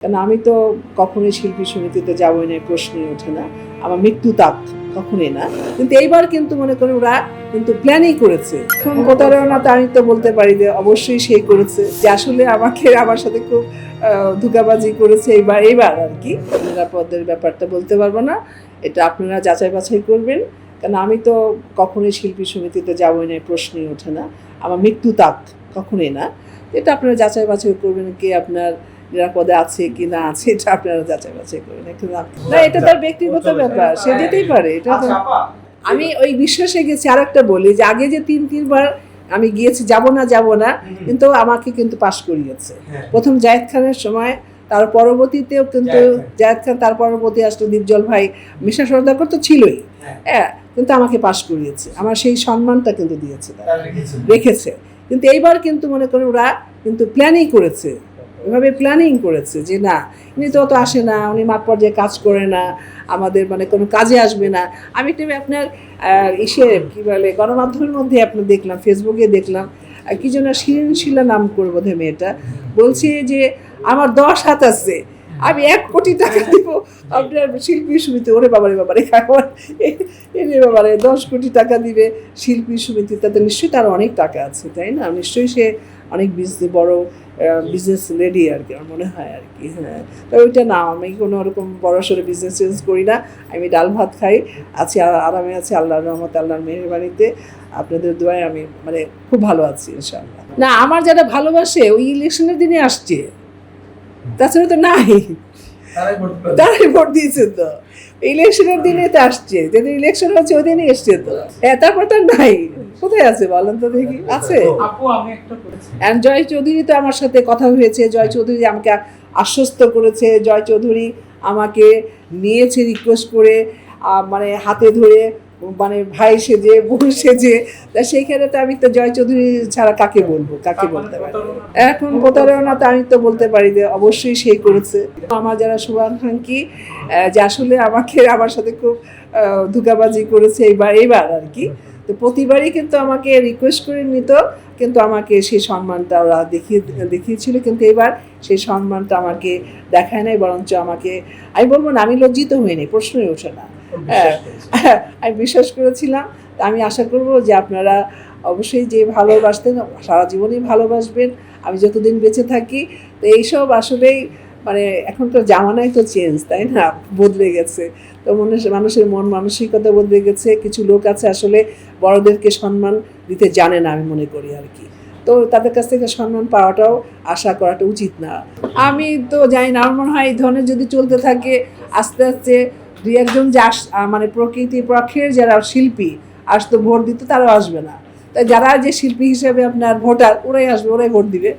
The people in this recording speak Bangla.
কারণ আমি তো কখনোই শিল্পী সমিতিতে যাবোই না, প্রশ্নই ওঠে না। আমার মৃত্যু তাক কখনোই না। কিন্তু এইবার কিন্তু মনে করেন ওরা কিন্তু প্ল্যানই করেছে। এখন প্রতারণা তো আমি তো বলতে পারি যে অবশ্যই সেই করেছে, যে আসলে আমাকে আমার সাথে খুব ধোঁকাবাজি করেছে এইবার আর কি। নিরাপদের ব্যাপারটা বলতে পারবো না, এটা আপনারা যাচাই বাছাই করবেন। কারণ আমি তো কখনোই শিল্পী সমিতিতে যাবোই না, প্রশ্নই ওঠে না। আমার মৃত্যু তাক কখনোই না। এটা আপনারা যাচাই বাছাই করবেন, কে আপনার নিরাপদে আছে কি না আছে, এটা আপনারা যাচাই বাছাই করবেন। না, এটা তার ব্যক্তিগত ব্যাপার, সে যেতেই পারে। এটা তো আমি ওই বিশ্বাসে গেছি। আরেকটা বলি যে আগে যে তিনবার আমি গিয়েছি, যাব না, কিন্তু আমাকে কিন্তু পাশ করিয়েছে। প্রথম জায়েদ খানের সময়, তার পরবর্তীতেও কিন্তু জায়েদ খান, তার পরবর্তী আসলে দীপজল ভাই, মিশা সওদাগর তো ছিলই, হ্যাঁ, কিন্তু আমাকে পাশ করিয়েছে। আমার সেই সম্মানটা কিন্তু দিয়েছে, রেখেছে। কিন্তু এইবার কিন্তু মনে করেন ওরা কিন্তু প্ল্যানিং করেছে, এভাবে প্ল্যানিং করেছে যে না, উনি তো অত আসে না, উনি মাঠ পর্যায়ে কাজ করে না, আমাদের মানে কোনো কাজে আসবে না। আমি একটু আপনার কী বলে গণমাধ্যমের মধ্যে আপনার দেখলাম, ফেসবুকে দেখলাম, কি যেন শিলা নাম করে বোধহয় মেয়েটা বলছে যে আমার 10 হাত আছে, আমি 1 কোটি টাকা দেব আপনার শিল্পী সমিতি। ওরে বাবারে বাবারে 10 কোটি টাকা দিবে শিল্পী সমিতি, তাতে নিশ্চয়ই তার অনেক টাকা আছে, তাই না? নিশ্চয়ই সে অনেক বড় বিজনেস লেডি আর কি, আমার মনে হয় আর কি। হ্যাঁ, তো ওইটা না, আমি কোনো ওরকম বড়সড় বিজনেস চেঞ্জ করি না। আমি ডাল ভাত খাই, আছি, আরামে আছি, আল্লাহর রহমতে, আল্লাহর মেহেরবানিতে, আপনাদের দোয়ায় আমি মানে খুব ভালো আছি ইনশাআল্লাহ। না, আমার যারা ভালোবাসে ওই ইলেকশনের দিনে আসছে, তাছাড়া তো নাই, তারাই ভোট দিয়েছে। তো ইলেকশনের দিনে তো আসছে, যেদিন ইলেকশন হচ্ছে ওই দিনই এসছে। তো তারপর তো নাই, কোথায় আছে বলেন তো দেখি? আছে। জয় চৌধুরী তো আমার সাথে কথা হয়েছে, জয় চৌধুরী আমাকে আশ্বস্ত করেছে, জয় চৌধুরী আমাকে নিয়েছে রিকোয়েস্ট করে, মানে হাতে ধরে, মানে ভাই সেজে, বোন সেজে। তা সেইখানে তো আমি তো জয় চৌধুরী ছাড়া কাকে বলবো, কাকে বলতে পারি? এখন প্রতারণা তো আমি তো বলতে পারি যে অবশ্যই সেই করেছে। আমার যারা শুভাকাঙ্ক্ষী, যে আসলে আমাকে আমার সাথে খুব ধোঁকাবাজি করেছে এইবার আর কি। তো প্রতিবারই কিন্তু আমাকে রিকোয়েস্ট করে নিত, কিন্তু আমাকে সেই সম্মানটা ওরা দেখিয়েছিল। কিন্তু এবার সেই সম্মানটা আমাকে দেখায় নাই, বরঞ্চ আমাকে, আমি বলবো না আমি লজ্জিত হইনি, প্রশ্নই ওঠে না। আমি বিশ্বাস করেছিলাম। আমি আশা করব যে আপনারা অবশ্যই যে ভালোবাসতেন সারা জীবনই ভালোবাসবেন, আমি যতদিন বেঁচে থাকি। তো এইসব আসলেই মানে এখনকার জামানায় তো চেঞ্জ, তাই না? বদলে গেছে। তো মানুষের মন মানসিকতা বদলে গেছে। কিছু লোক আছে আসলে বড়দেরকে সম্মান দিতে জানে না, আমি মনে করি আর কি। তো তাদের কাছ থেকে সম্মান পাওয়াটাও আশা করাটা উচিত না। আমি তো জানি না, আমার মনে হয় এই ধরনের যদি চলতে থাকে, আস্তে আস্তে 2-1 যে মানে প্রকৃতি পক্ষের যারা শিল্পী আসতো ভোট দিতে, তারাও আসবে না। তাই যারা যে শিল্পী হিসেবে আপনার ভোটার, ওরাই আসবে, ওরাই ভোট দিবে।